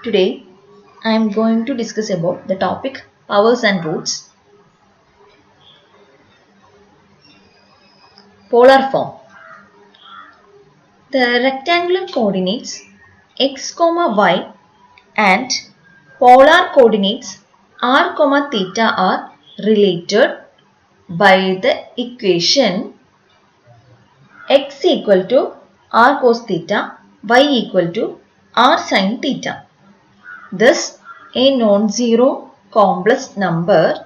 Today I am going to discuss about the topic powers and roots. Polar form. The rectangular coordinates x, y and polar coordinates r, theta are related by the equation x equal to r cos theta, y equal to r sin theta. Thus, a non-zero complex number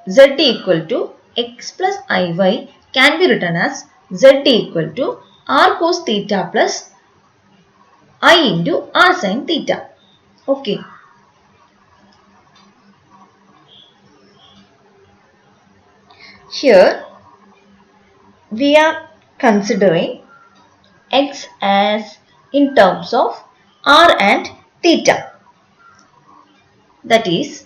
z equal to x plus iy can be written as z equal to r cos theta plus I into r sin theta. Okay. Here we are considering x as in terms of r and theta. That is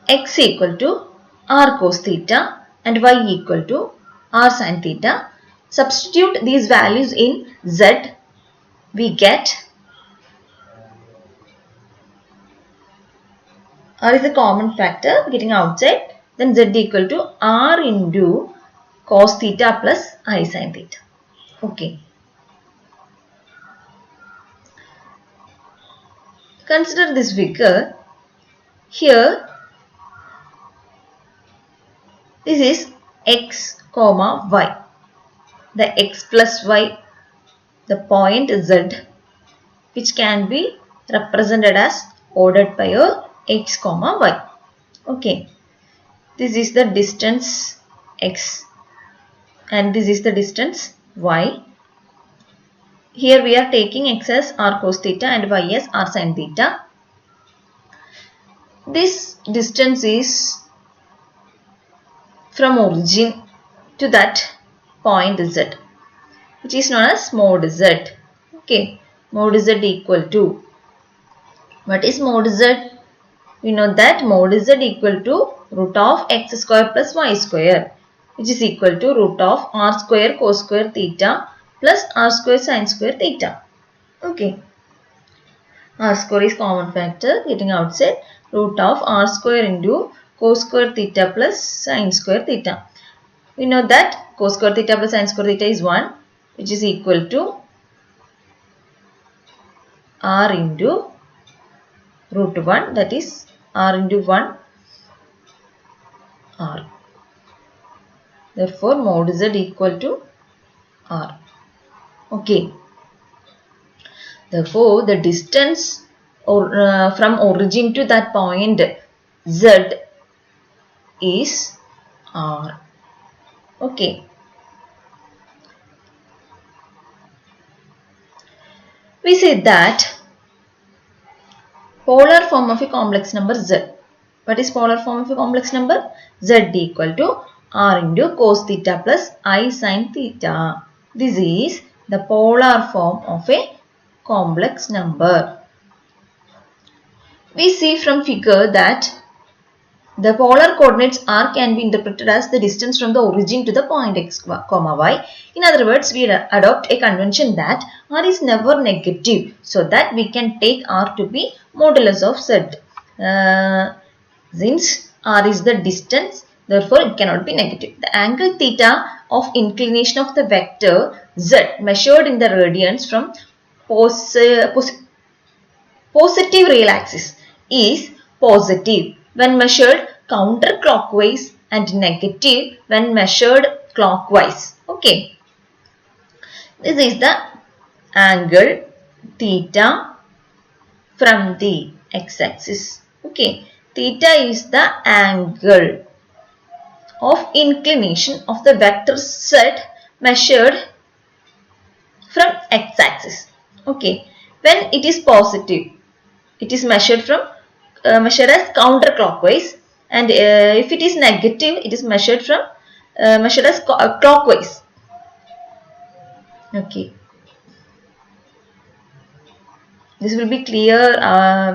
x equal to r cos theta and y equal to r sin theta. Substitute these values in z. We get r is a common factor getting outside, then z equal to r into cos theta plus I sin theta. Okay. Consider this figure. Here this is x comma y. The x plus y, the point z, which can be represented as ordered by a x comma y. Okay. This is the distance x and this is the distance y. Here we are taking x as r cos theta and y as r sin theta. This distance is from origin to that point z, which is known as mod z. Okay, mod z equal to, what is mod z? We know that mod z equal to root of x square plus y square, which is equal to root of r square cos square theta plus r square sin square theta. Okay. R square is common factor getting outside, root of r square into cos square theta plus sin square theta. We know that cos square theta plus sin square theta is 1, which is equal to r into root 1, that is r into 1 r. Therefore, mod z equal to r. Okay. Therefore, the distance from origin to that point z is r. Okay. We say that polar form of a complex number z. What is polar form of a complex number? Z equal to r into cos theta plus I sin theta. This is the polar form of a complex number. We see from figure that the polar coordinates r can be interpreted as the distance from the origin to the point x, y. In other words, we adopt a convention that r is never negative, so that we can take r to be modulus of z. Since r is the distance, therefore it cannot be negative. The angle theta of inclination of the vector z measured in the radians from positive real axis is positive when measured counterclockwise and negative when measured clockwise. Okay. This is the angle theta from the x-axis. Okay. Theta is the angle of inclination of the vector z measured from x-axis. Okay. When it is positive, it is measured as counterclockwise, and if it is negative, it is measured as clockwise. Okay. This will be clear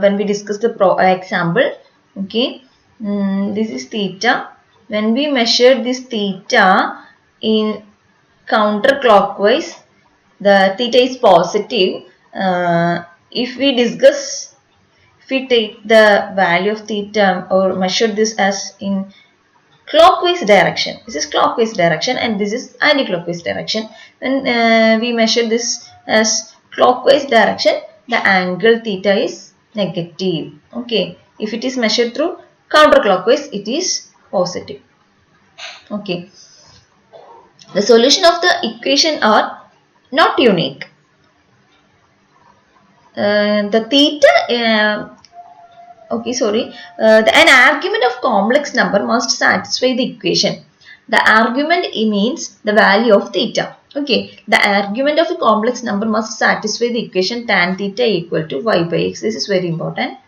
when we discuss the example. Okay. This is theta. When we measure this theta in counterclockwise, the theta is positive. if we discuss, if we take the value of theta or measure this as in clockwise direction, this is clockwise direction and this is anti-clockwise direction. When we measure this as clockwise direction, the angle theta is negative. Okay, if it is measured through counterclockwise, it is positive. Okay, the solution of the equation are not unique. The theta an argument of complex number must satisfy the equation. The argument means the value of theta. Okay, the argument of a complex number must satisfy the equation tan theta equal to y by x. This is very important.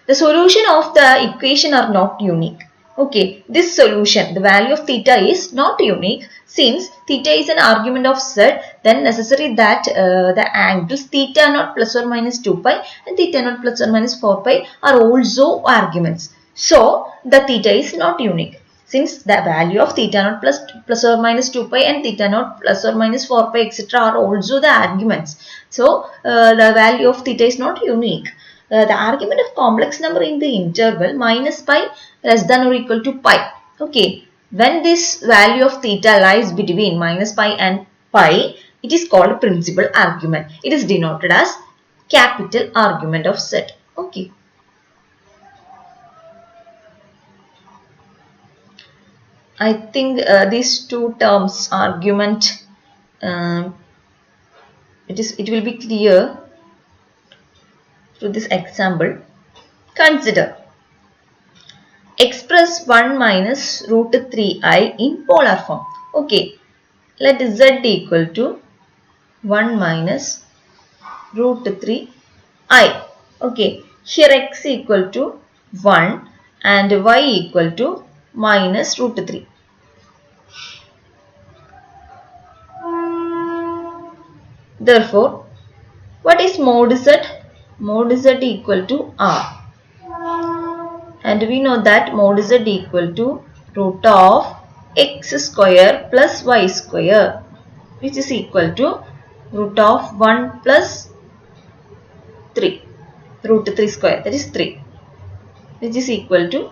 The solution of the equation are not unique. Okay, this solution, the value of theta is not unique. Since theta is an argument of z, then necessary that the angles theta naught plus or minus 2 pi and theta naught plus or minus 4 pi are also arguments. So, the theta is not unique. Since the value of theta naught plus or minus 2 pi and theta naught plus or minus 4 pi etc. are also the arguments. So, the value of theta is not unique. The argument of complex number in the interval minus pi less than or equal to pi. Okay, when this value of theta lies between minus pi and pi, it is called principal argument. It is denoted as capital argument of z. Okay. I think these two terms argument, it will be clear through this example. Consider express 1 minus root 3i in polar form. Okay, let z equal to 1 minus root 3i. Okay, here x equal to 1 and y equal to minus root 3. Therefore, what is mod z? Mod z equal to r. And we know that mod z equal to root of x square plus y square, which is equal to root of 1 plus 3, root 3 square, that is 3, which is equal to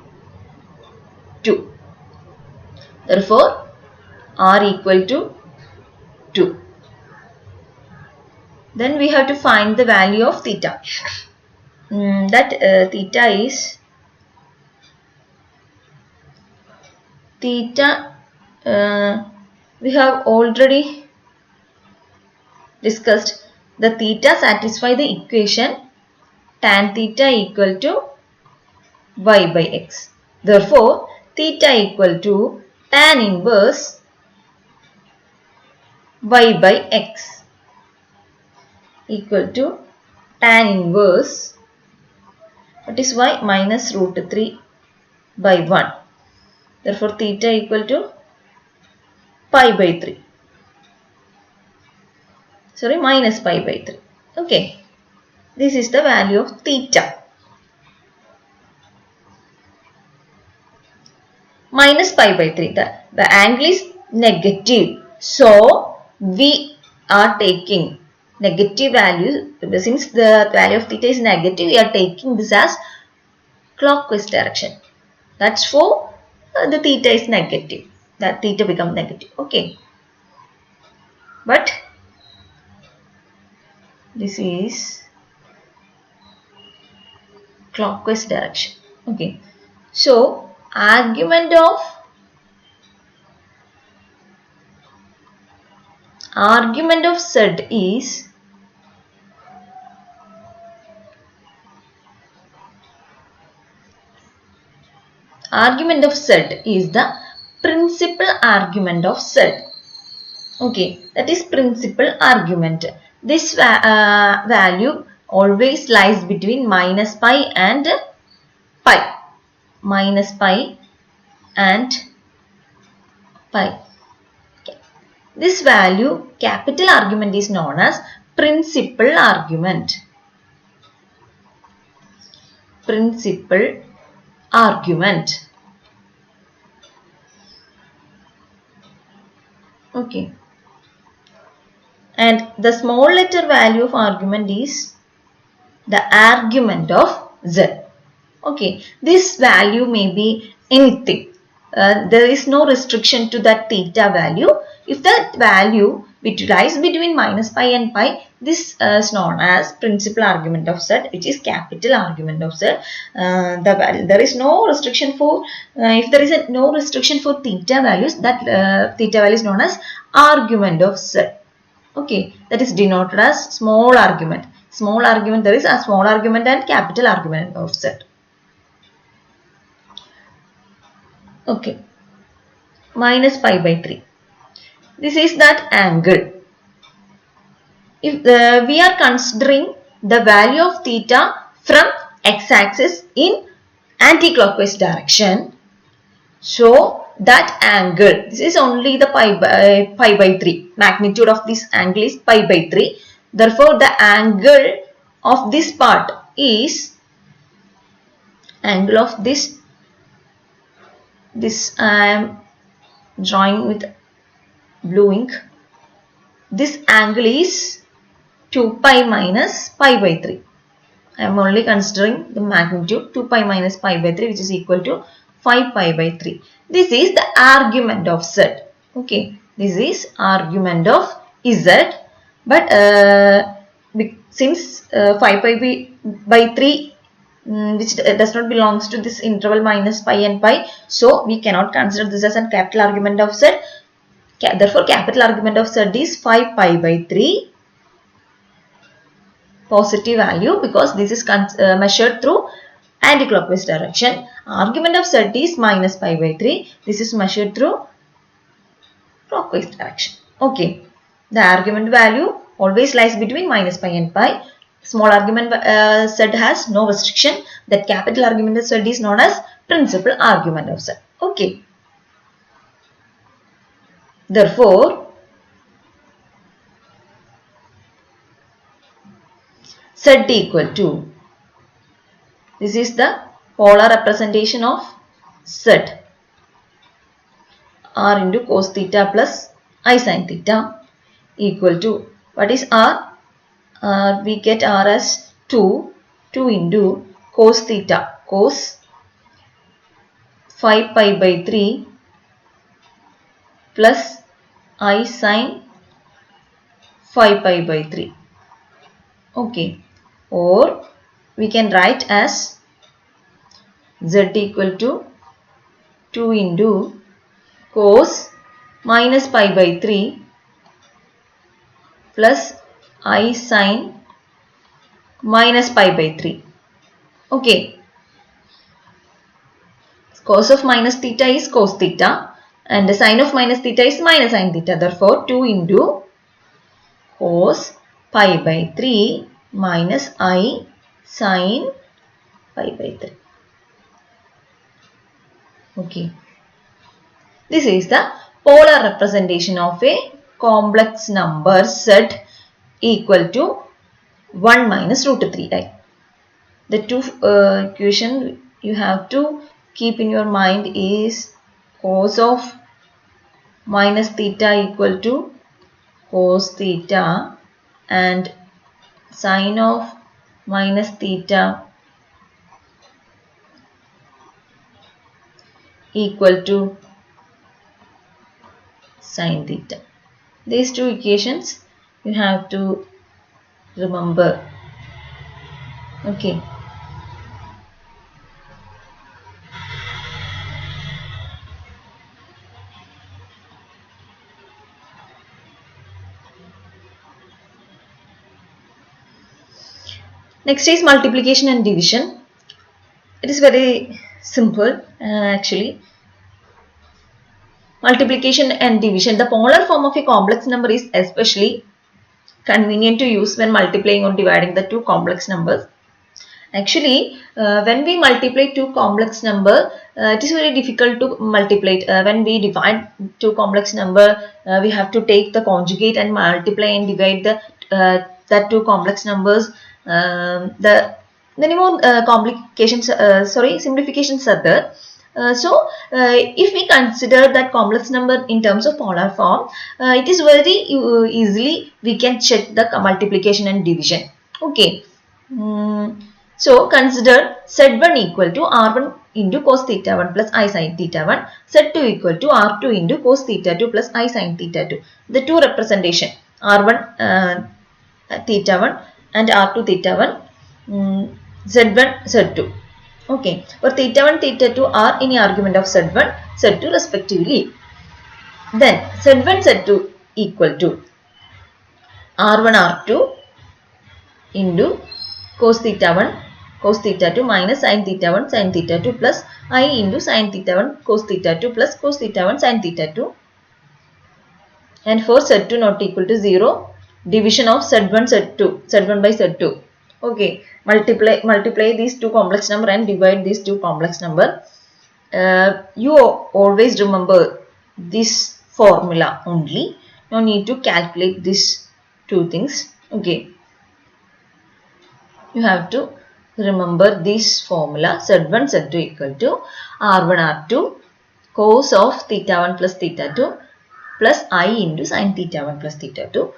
2. Therefore, r equal to 2. Then we have to find the value of theta. Theta is theta. We have already discussed the theta satisfy the equation tan theta equal to y by x. Therefore, theta equal to tan inverse y by x equal to tan inverse, what is y, minus root 3 by 1. Therefore, theta equal to pi by 3. Sorry, minus pi by 3. Okay. This is the value of theta. Minus pi by 3. The angle is negative. So, we are taking negative value. Since the value of theta is negative, we are taking this as clockwise direction. That's for the theta is negative. That theta becomes negative. Okay. But this is clockwise direction. Okay. So, argument of z is the principal argument of z. Okay, that is principal argument. This value always lies between minus pi and pi. Minus pi and pi. Okay. This value, capital argument, is known as principal argument. Principal argument. Okay. and the small letter value of argument is the argument of z. Okay, this value may be anything. There is no restriction to that theta value. If that value lies between minus pi and pi, this is known as principal argument of z, which is capital argument of z. There is no restriction for, if there is no restriction for theta values, that theta value is known as argument of z. Okay, that is denoted as small argument. Small argument, there is a small argument and capital argument of z. Okay, minus pi by 3. This is that angle. If we are considering the value of theta from x-axis in anti-clockwise direction, so that angle, this is only the pi by 3. Magnitude of this angle is pi by 3. Therefore, the angle of this part is angle of this I am drawing with blue ink. This angle is 2 pi minus pi by 3. I am only considering the magnitude 2 pi minus pi by 3, which is equal to 5 pi by 3. This is the argument of z. Okay, this is argument of z. But since 5 pi by 3 which does not belongs to this interval minus pi and pi, so we cannot consider this as a capital argument of z. Therefore, capital argument of z is 5 pi by 3 positive value, because this is measured through anti-clockwise direction. Argument of z is minus pi by 3. This is measured through clockwise direction. Okay, the argument value always lies between minus pi and pi. Small argument z has no restriction. That capital argument of z is known as principal argument of z. Okay. Therefore, z equal to, this is the polar representation of z, r into cos theta plus I sin theta equal to, what is r? We get r as 2 into cos theta, cos 5 pi by 3 plus I sin 5 pi by 3. Okay, or we can write as z equal to 2 into cos minus pi by 3 plus I sin minus pi by 3. Okay. Cos of minus theta is cos theta and the sine of minus theta is minus sine theta. Therefore, 2 into cos pi by 3 minus I sin pi by 3. Okay. This is the polar representation of a complex number z equal to 1 minus root 3i. The two equation you have to keep in your mind is cos of minus theta equal to cos theta and sine of minus theta equal to sine theta. These two equations you have to remember. Okay. Next is multiplication and division. It is very simple actually. Multiplication and division. The polar form of a complex number is especially convenient to use when multiplying or dividing the two complex numbers. Actually, when we multiply two complex number, it is very difficult to multiply. When we divide two complex number, we have to take the conjugate and multiply and divide the that two complex numbers. Many more simplifications are there. If we consider that complex number in terms of polar form, it is very easily we can check the multiplication and division. Okay. So consider Z1 equal to R1 into cos theta 1 plus I sin theta 1, Z2 equal to R2 into cos theta 2 plus I sin theta 2. The two representation R1 theta 1 and R2 theta 1, Z1 Z2. Okay, for theta 1 theta 2 are any argument of Z1 Z2 respectively. Then Z1 Z2 equal to R1 R2 into cos theta 1 cos theta 2 minus sin theta 1 sin theta 2 plus I into sin theta 1 cos theta 2 plus cos theta 1 sin theta 2. And for Z2 not equal to 0, division of Z1 Z2 Z1 by Z2. Okay, multiply these two complex number and divide these two complex number. You always remember this formula only. No need to calculate these two things. Okay, you have to remember this formula. Z1 Z2 equal to R1 R2 cos of theta 1 plus theta 2 plus I into sin theta 1 plus theta 2.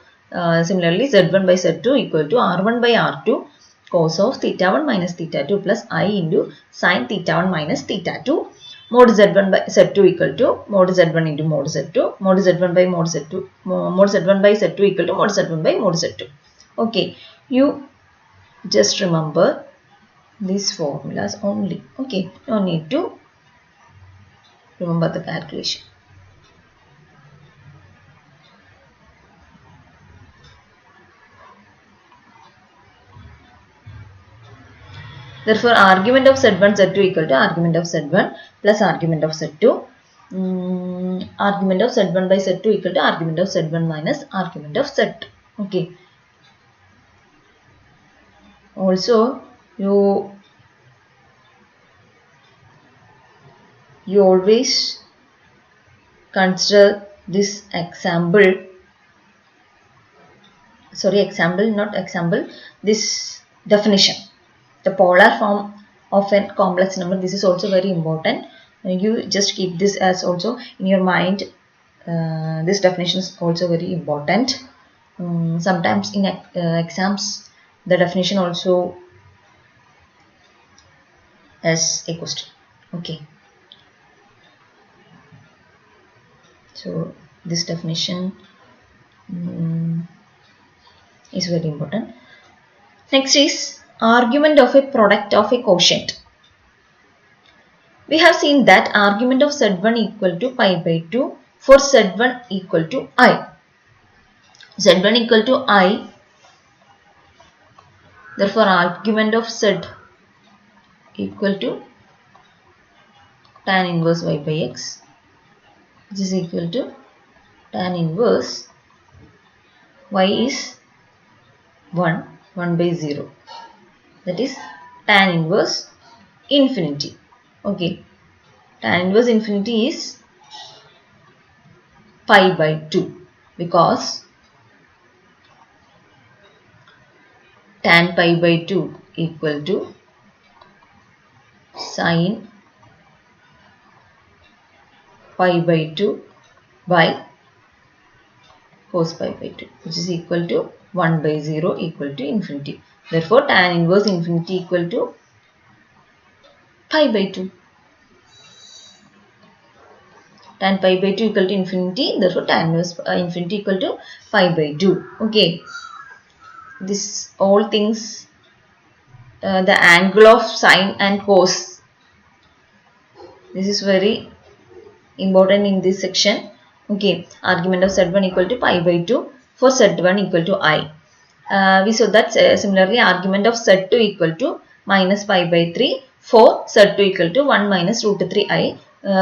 Similarly, Z1 by Z2 equal to R1 by R2 cos of theta 1 minus theta 2 plus I into sin theta 1 minus theta 2. Mod Z1 by Z2 equal to mod Z1 into mod Z2. Mod Z1 by mod Z2. Mod Z1 by Z2 equal to mod Z1 by mod Z2. Okay, you just remember these formulas only. Okay, no need to remember the calculation. Therefore, argument of Z1 Z2 equal to argument of Z1 plus argument of Z2. Argument of Z1 by Z2 equal to argument of Z1 minus argument of Z2. Okay. Also, you always consider this this definition. The polar form of a complex number, this is also very important. You just keep this as also in your mind. This definition is also very important. Sometimes in exams, the definition also as a question. Okay. So this definition is very important. Next is argument of a product of a quotient. We have seen that argument of Z1 equal to pi by 2 for Z1 equal to I. Z1 equal to I. Therefore, argument of Z equal to tan inverse y by x, which is equal to tan inverse y is 1 by 0. That is tan inverse infinity. Okay, tan inverse infinity is pi by 2 because tan pi by 2 equal to sin pi by 2 by cos pi by 2, which is equal to 1 by 0 equal to infinity. Therefore, tan inverse infinity equal to pi by 2. Tan pi by 2 equal to infinity. Therefore, tan inverse infinity equal to pi by 2. Okay. This all things, the angle of sine and cos. This is very important in this section. Okay. Argument of Z1 equal to pi by 2 for Z1 equal to I. We saw that similarly argument of Z2 equal to minus pi by 3 for Z2 equal to 1 minus root 3i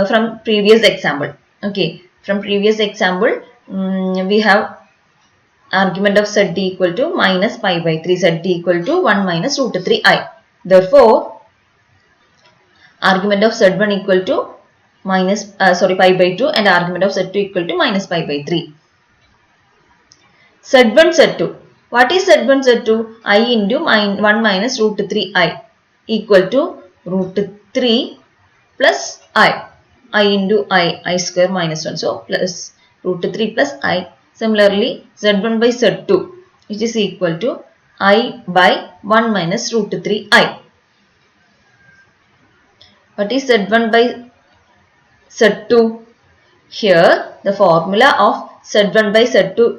from previous example. Okay, from previous example we have argument of Z equal to minus pi by 3, Z equal to 1 minus root 3i. Therefore, argument of Z1 equal to minus pi by 2 and argument of Z2 equal to minus pi by 3. Z1 Z2. What is Z1 Z2? I into 1 minus root 3i equal to root 3 plus I into I square minus 1. So plus root 3 plus I. Similarly, z1 by z2, which is equal to I by 1 minus root 3I. What is z1 by z2? Here, the formula of z1 by z2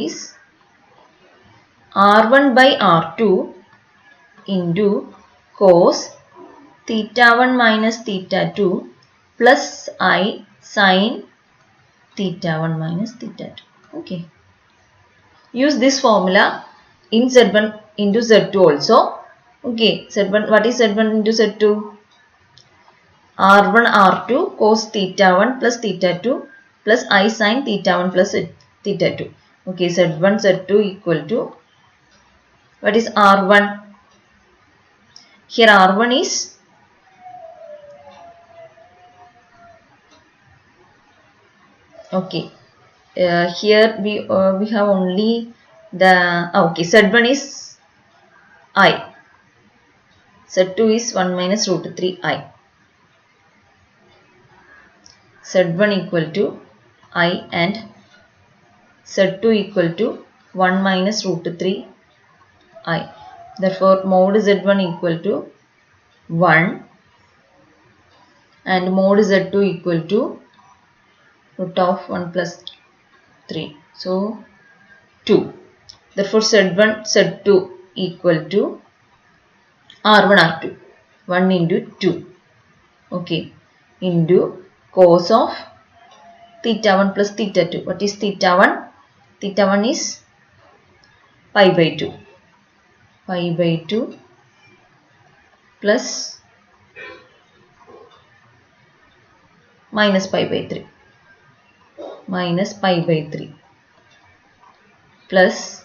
is, r1 by r2 into cos theta 1 minus theta 2 plus I sin theta 1 minus theta 2. Okay. Use this formula in z1 into z2 also. Okay. Z1, what is z1 into z2? r1 r2 cos theta 1 plus theta 2 plus I sin theta 1 plus theta 2. Okay. Z1 z2 equal to, what is r1? Here r1 is okay. Here we have only the okay. Z1 is I. Z2 is 1 minus root 3I. Z1 equal to I and Z2 equal to 1 minus root 3I. Therefore, mod Z1 equal to 1 and mod Z2 equal to root of 1 plus 3. So, 2. Therefore, Z1 Z2 equal to R1 R2. 1 into 2. Okay. Into cos of theta 1 plus theta 2. What is theta 1? Theta 1 is pi by 2. Pi by 2 plus minus pi by 3. Minus pi by 3 plus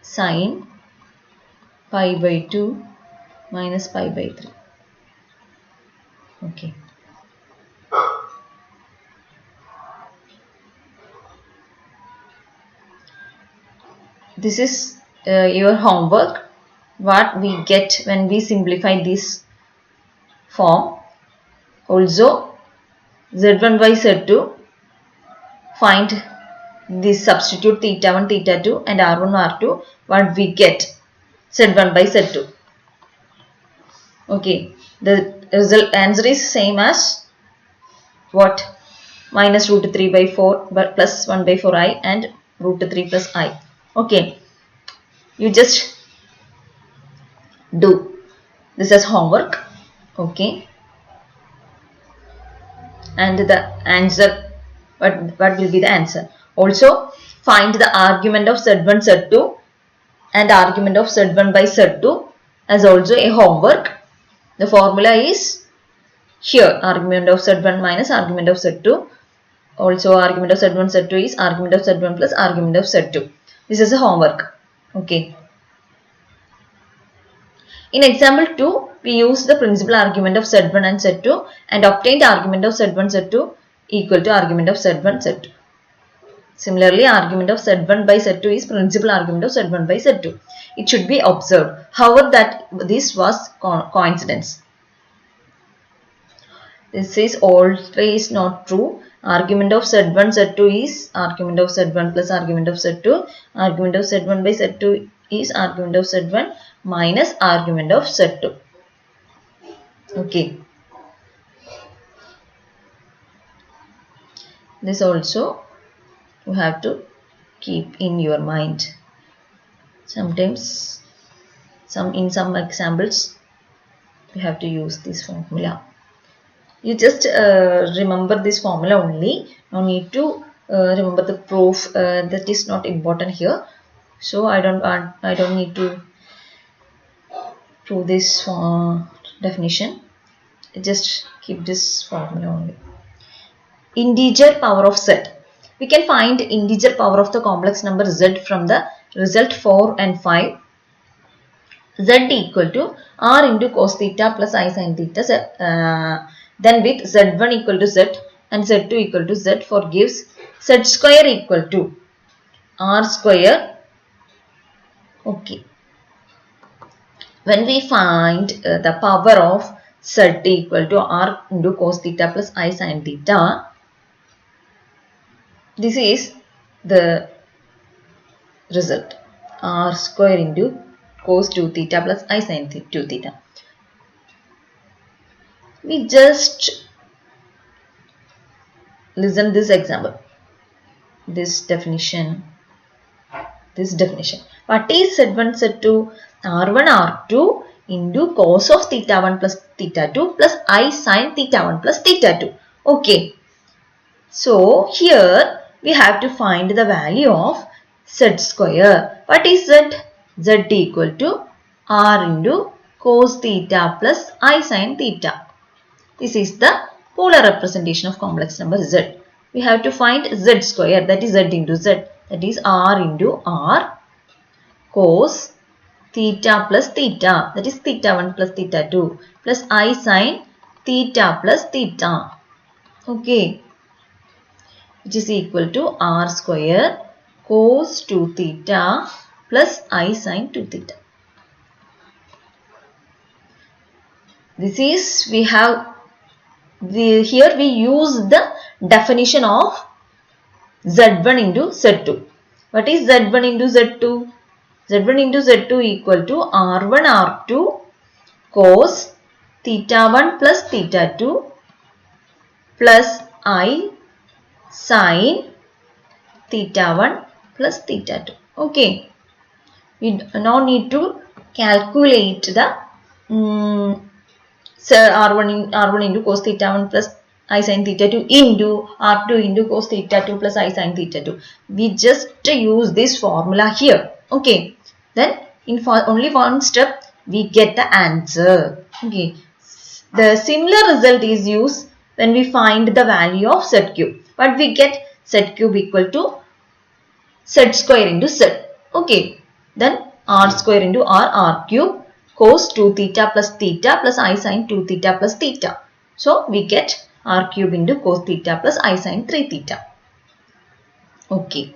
sin pi by 2 minus pi by 3. Okay. This is your homework. What we get when we simplify this form. Also, z1 by z2, find this, substitute theta 1, theta 2 and r1, r2. What we get? z1 by z2. Okay. The result answer is same as what? Minus root 3 by 4 but plus 1 by 4I and root 3 plus I. Okay. You just do this as homework. Okay. And the answer, what will be the answer? Also, find the argument of z1 z2 and argument of z1 by z2 as also a homework. The formula is here, argument of z1 minus argument of z2. Also, argument of z1 z2 is argument of z1 plus argument of z2. This is a homework. Okay. In example 2, we use the principal argument of z1 and z2 and obtained argument of z1 z2 equal to argument of z1 z2. Similarly, argument of z1 by z2 is principal argument of z1 by z2. It should be observed, however, that this was coincidence. This is always not true. Argument of z1 z2 is argument of z1 plus argument of z2. Argument of z1 by z2 is argument of z1 minus argument of z2. Okay. This also you have to keep in your mind. Sometimes in some examples you have to use this formula. You just remember this formula only. No need to remember the proof. That is not important here. So I don't need to prove this definition. Just keep this formula only. Integer power of z. We can find integer power of the complex number z from the result 4 and 5. Z equal to r into cos theta plus I sin theta. Then with z1 equal to z and z2 equal to z, for gives z square equal to r square. Okay, when we find the power of z equal to r into cos theta plus I sin theta, this is the result, r square into cos 2 theta plus I sin 2 theta. We just listen this example, this definition. What is z1 z2? r1 r2 into cos of theta 1 plus theta 2 plus I sin theta 1 plus theta 2. Okay, so here we have to find the value of z square. What is z? Z equal to r into cos theta plus I sin theta. This is the polar representation of complex number z. We have to find z square, that is z into z, that is r into r cos theta plus theta, that is theta 1 plus theta 2 plus I sin theta plus theta. Okay, which is equal to r square cos 2 theta plus I sin 2 theta. This is, we have, here we use the definition of z1 into z2. What is z1 into z2? z1 into z2 equal to r1 r2 cos theta 1 plus theta 2 plus I sin theta 1 plus theta 2. Okay, we now need to calculate the r1 into cos theta 1 plus I sin theta 2 into r2 into cos theta 2 plus I sin theta 2. We just use this formula here. Okay, then in only one step we get the answer. Okay, the similar result is used when we find the value of z cube. But we get z cube equal to z square into z. Okay, then r square into r cube cos 2 theta plus I sin 2 theta plus theta. So we get r cube into cos theta plus I sin 3 theta. Okay.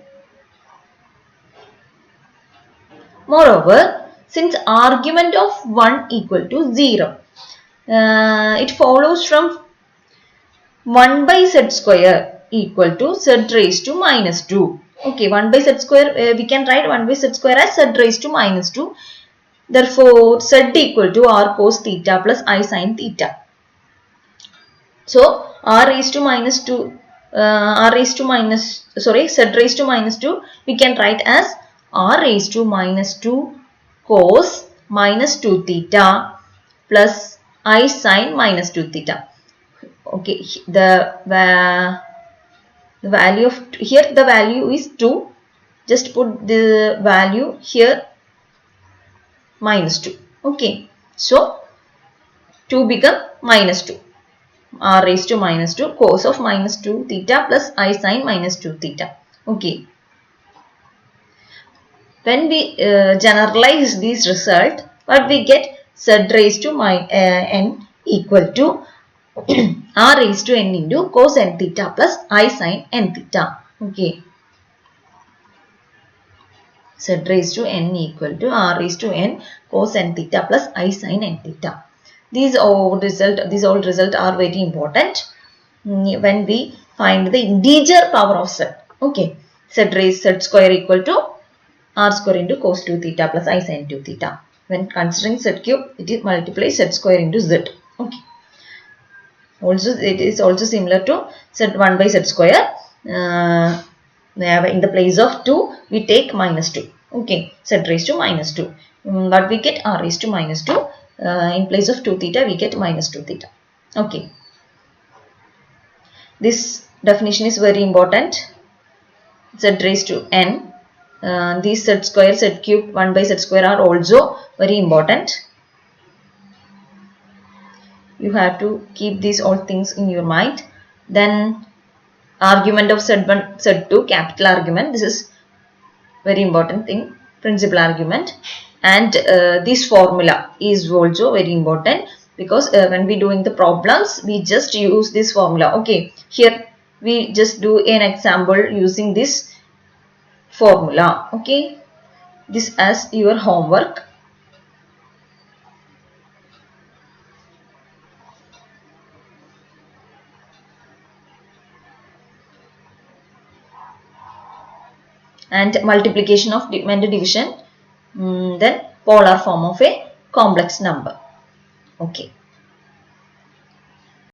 Moreover, since argument of 1 equal to 0, it follows from 1 by z square equal to z raised to minus 2. Okay, 1 by z square, we can write 1 by z square as z raised to minus 2. Therefore, z equal to r cos theta plus I sin theta. So, r raised to minus 2, z raised to minus 2, we can write as r raised to minus 2 cos minus 2 theta plus I sin minus 2 theta. Okay, the value of, here the value is 2. Just put the value here minus 2. Okay, so 2 become minus 2. R raised to minus 2 cos of minus 2 theta plus I sin minus 2 theta. Okay. When we generalize this result, what we get, z raised to n equal to r raised to n into cos n theta plus I sin n theta. Okay. Z raised to n equal to r raised to n cos n theta plus I sin n theta. These all result are very important when we find the integer power of z. Okay, z square equal to r square into cos 2 theta plus I sin 2 theta. When considering z cube, it is multiply z square into z. Okay. Also, it is also similar to z1 by z square. In the place of 2, we take minus 2. Okay, z raised to minus 2. But we get r raised to minus 2. In place of 2 theta, we get minus 2 theta. Okay. This definition is very important. Z raised to n. These z square, z cube, 1 by z square are also very important. You have to keep these all things in your mind. Then argument of z1, z2, capital argument. This is very important thing, principal argument. And this formula is also very important because when we doing the problems, we just use this formula. Okay, here we just do an example using this formula. Okay, this as your homework. And multiplication of and division, then polar form of a complex number. Okay.